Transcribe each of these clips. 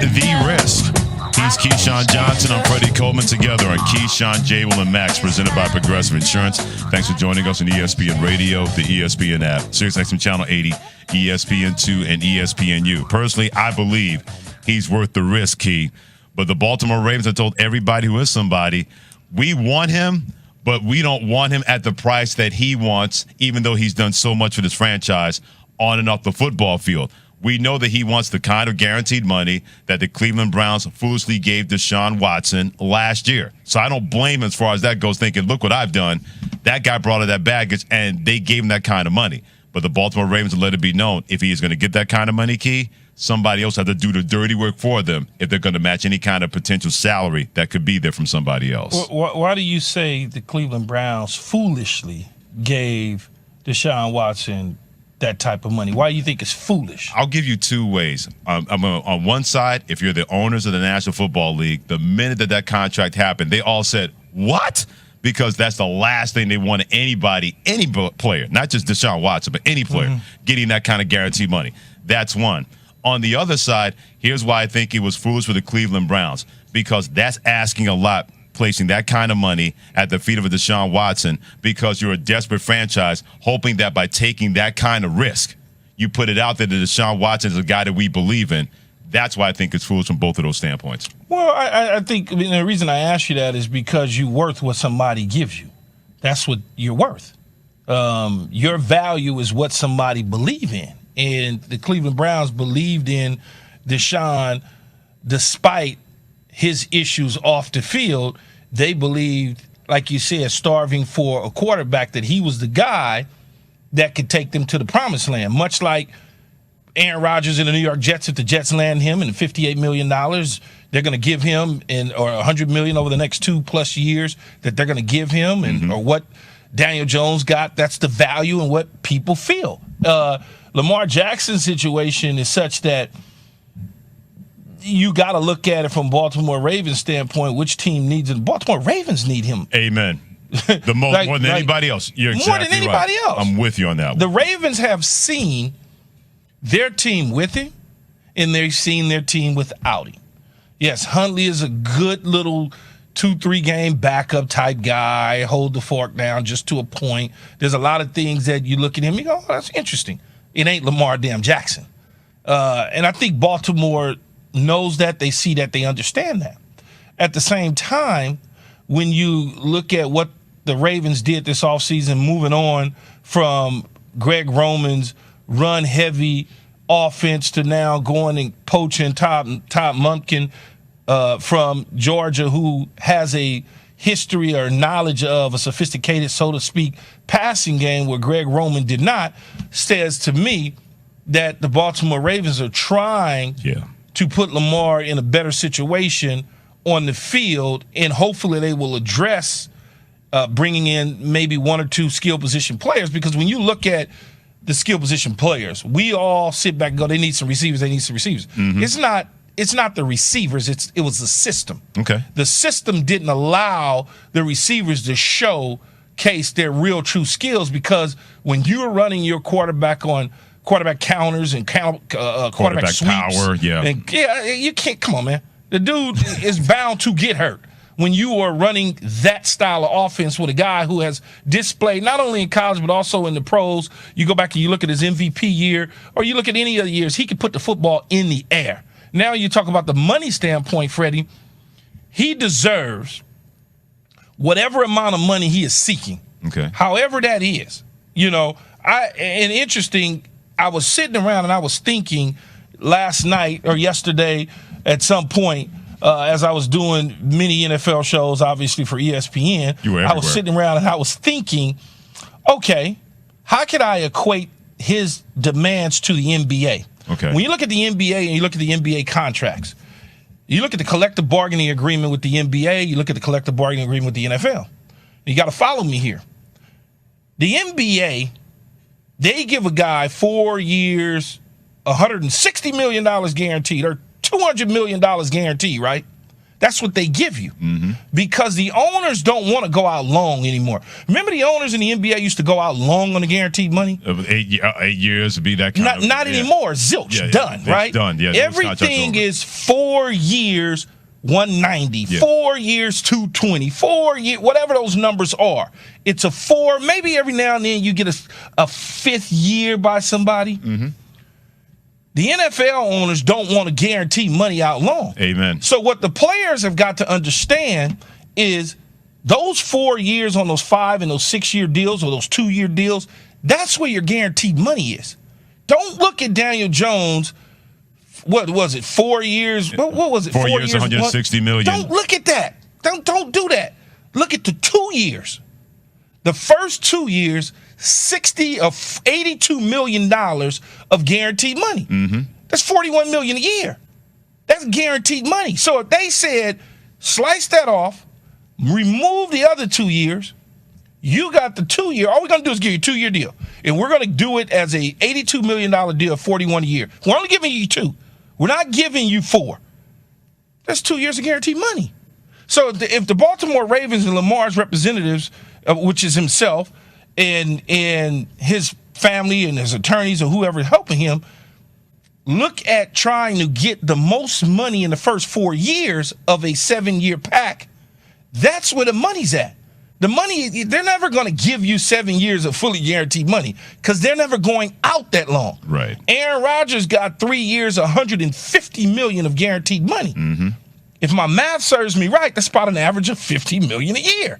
the risk. He's Keyshawn Johnson. I'm Freddie Coleman, together on Keyshawn, J. Will, and Max, presented by Progressive Insurance. Thanks for joining us on ESPN Radio, the ESPN app, SiriusXM Channel 80, ESPN2, and ESPNU. Personally, I believe he's worth the risk, Key. But the Baltimore Ravens have told everybody who is somebody, we want him, but we don't want him at the price that he wants, even though he's done so much for this franchise on and off the football field. We know that he wants the kind of guaranteed money that the Cleveland Browns foolishly gave Deshaun Watson last year. So I don't blame him as far as that goes, thinking, look what I've done. That guy brought in that baggage, and they gave him that kind of money. But the Baltimore Ravens will let it be known, if he is going to get that kind of money, Key, somebody else has to do the dirty work for them if they're going to match any kind of potential salary that could be there from somebody else. Why do you say the Cleveland Browns foolishly gave Deshaun Watson that type of money? Why do you think it's foolish? I'll give you two ways. On one side, if you're the owners of the National Football League, the minute that contract happened, they all said, what? Because that's the last thing they wanted anybody, any player, not just Deshaun Watson, but any player, getting that kind of guaranteed money. That's one. On the other side, here's why I think it was foolish for the Cleveland Browns, because that's asking a lot, placing that kind of money at the feet of a Deshaun Watson, because you're a desperate franchise, hoping that by taking that kind of risk, you put it out there that Deshaun Watson is a guy that we believe in. That's why I think it's foolish from both of those standpoints. Well, I think the reason I ask you that is because you're worth what somebody gives you. That's what you're worth. Your value is what somebody believes in. And the Cleveland Browns believed in Deshaun despite his issues off the field. They believed, like you said, starving for a quarterback, that he was the guy that could take them to the promised land. Much like Aaron Rodgers and the New York Jets, if the Jets land him and $58 million, they're going to give him, or $100 million over the next 2+ years that they're going to give him, and or what Daniel Jones got. That's the value and what people feel. Lamar Jackson's situation is such that you got to look at it from Baltimore Ravens standpoint. Which team needs him? Baltimore Ravens need him. Amen. The most more than anybody else. You're exactly more than anybody right. else. I'm with you on that one. The Ravens have seen their team with him, and they've seen their team without him. Yes, Huntley is a good little 2-3 game backup type guy, hold the fork down just to a point. There's a lot of things that you look at him and you go, oh, that's interesting. It ain't Lamar damn Jackson. And I think Baltimore knows that, they see that, they understand that. At the same time, when you look at what the Ravens did this offseason, moving on from Greg Roman's run-heavy offense to now going and poaching Todd Monken from Georgia, who has a history or knowledge of a sophisticated, so to speak, passing game where Greg Roman did not, says to me that the Baltimore Ravens are trying to put Lamar in a better situation on the field, and hopefully they will address bringing in maybe one or two skill position players, because when you look at the skill position players, we all sit back and go, they need some receivers, they need some receivers. It's not the receivers, it was the system. Okay. The system didn't allow the receivers to showcase their real true skills, because when you're running your quarterback on quarterback counters and quarterback sweeps, power, and you can't, come on, man. The dude is bound to get hurt when you are running that style of offense with a guy who has displayed not only in college but also in the pros. You go back and you look at his MVP year, or you look at any other years, he could put the football in the air. Now you talk about the money standpoint, Freddie. He deserves whatever amount of money he is seeking. Okay. However that is. And interesting, I was sitting around and I was thinking last night or yesterday at some point, as I was doing many NFL shows, obviously for ESPN, I was sitting around and I was thinking, okay, how could I equate his demands to the NBA? Okay. When you look at the NBA and you look at the NBA contracts, you look at the collective bargaining agreement with the NBA, you look at the collective bargaining agreement with the NFL. You got to follow me here. The NBA, they give a guy 4 years, $160 million guaranteed, or $200 million guaranteed, right? That's what they give you because the owners don't want to go out long anymore. Remember the owners in the NBA used to go out long on the guaranteed money? 8 years to be that kind Not anymore. Zilch, done, right? Done, yeah. Everything is 4 years, 190, 4 years, 220, 4 years, whatever those numbers are. It's a 4. Maybe every now and then you get a fifth year by somebody. The NFL owners don't want to guarantee money out long. Amen. So what the players have got to understand is those 4 years on those 5 and those 6 year deals or those 2 year deals, that's where your guaranteed money is. Don't look at Daniel Jones. What was it? 4 years? What was it? 4 years, 160 million. Don't look at that. Don't do that. Look at the 2 years. The first 2 years, $82 million of guaranteed money. That's $41 million a year. That's guaranteed money. So if they said, slice that off, remove the other 2 years, you got the 2 year. All we're going to do is give you a 2 year deal. And we're going to do it as a $82 million deal, 41 a year. We're only giving you 2. We're not giving you 4. That's 2 years of guaranteed money. So if the Baltimore Ravens and Lamar's representatives, which is himself, and his family and his attorneys or whoever is helping him, look at trying to get the most money in the first 4 years of a 7-year pack, that's where the money's at. The money, they're never going to give you 7 years of fully guaranteed money because they're never going out that long. Right. Aaron Rodgers got 3 years, $150 million of guaranteed money. If my math serves me right, that's about an average of $50 million a year.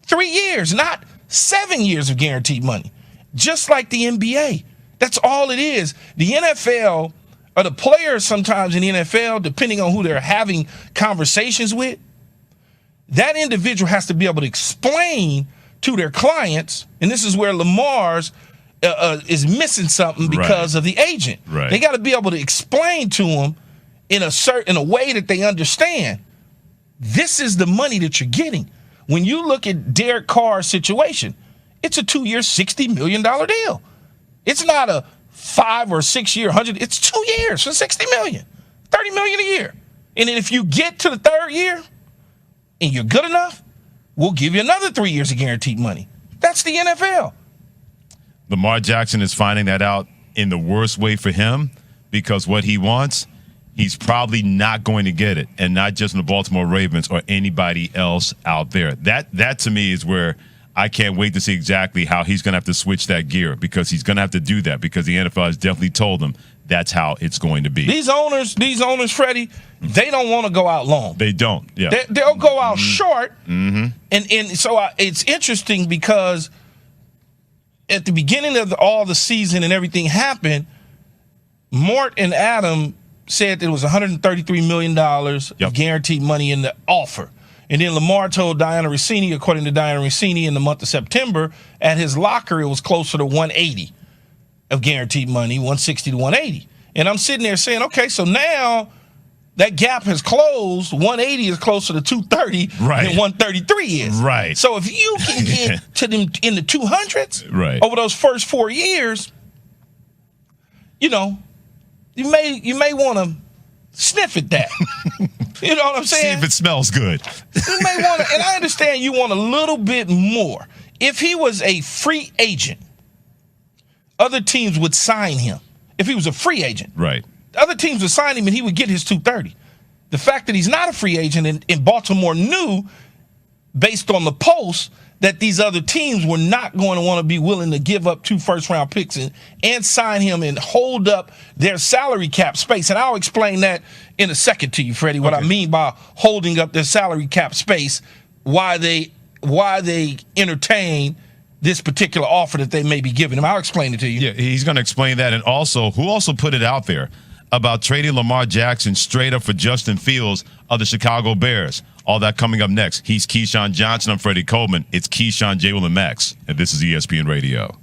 3 years, not 7 years of guaranteed money. Just like the NBA. That's all it is. The NFL, or the players sometimes in the NFL, depending on who they're having conversations with, that individual has to be able to explain to their clients, and this is where Lamar's is missing something because of the agent. Right. They got to be able to explain to them in a way that they understand. This is the money that you're getting. When you look at Derek Carr's situation, it's a 2 year, $60 million deal. It's not a 5 or 6 year, 100. It's 2 years for $60 million, $30 million a year. And then if you get to the third year and you're good enough, we'll give you another 3 years of guaranteed money. That's the NFL. Lamar Jackson is finding that out in the worst way for him because what he wants, he's probably not going to get it, and not just in the Baltimore Ravens or anybody else out there. That to me is where I can't wait to see exactly how he's going to have to switch that gear because he's going to have to do that because the NFL has definitely told him that's how it's going to be. These owners, Freddie, they don't want to go out long. They don't. Yeah, they'll go out short. And so it's interesting because at the beginning of all the season and everything happened, Mort and Adam said that it was $133 million of guaranteed money in the offer. And then Lamar told Diana Rossini, according to Diana Rossini, in the month of September, at his locker, it was closer to 180 of guaranteed money, 160 to 180. And I'm sitting there saying, okay, so now that gap has closed. 180 is closer to 230 than 133 is. Right. So if you can get to them in the 200s over those first 4 years, you know, you may want to sniff at that. You know what I'm saying? See if it smells good. You may want to, and I understand you want a little bit more. If he was a free agent, other teams would sign him. If he was a free agent. Right. Other teams would sign him and he would get his 230. The fact that he's not a free agent and Baltimore knew, based on the post, that these other teams were not going to want to be willing to give up 2 first-round picks and sign him and hold up their salary cap space. And I'll explain that in a second to you, Freddie, what I mean by holding up their salary cap space, why they entertain this particular offer that they may be giving him. I'll explain it to you. Yeah, he's going to explain that. And also, who also put it out there about trading Lamar Jackson straight up for Justin Fields of the Chicago Bears? All that coming up next. He's Keyshawn Johnson. I'm Freddie Coleman. It's Keyshawn, J. Will, and Max, and this is ESPN Radio.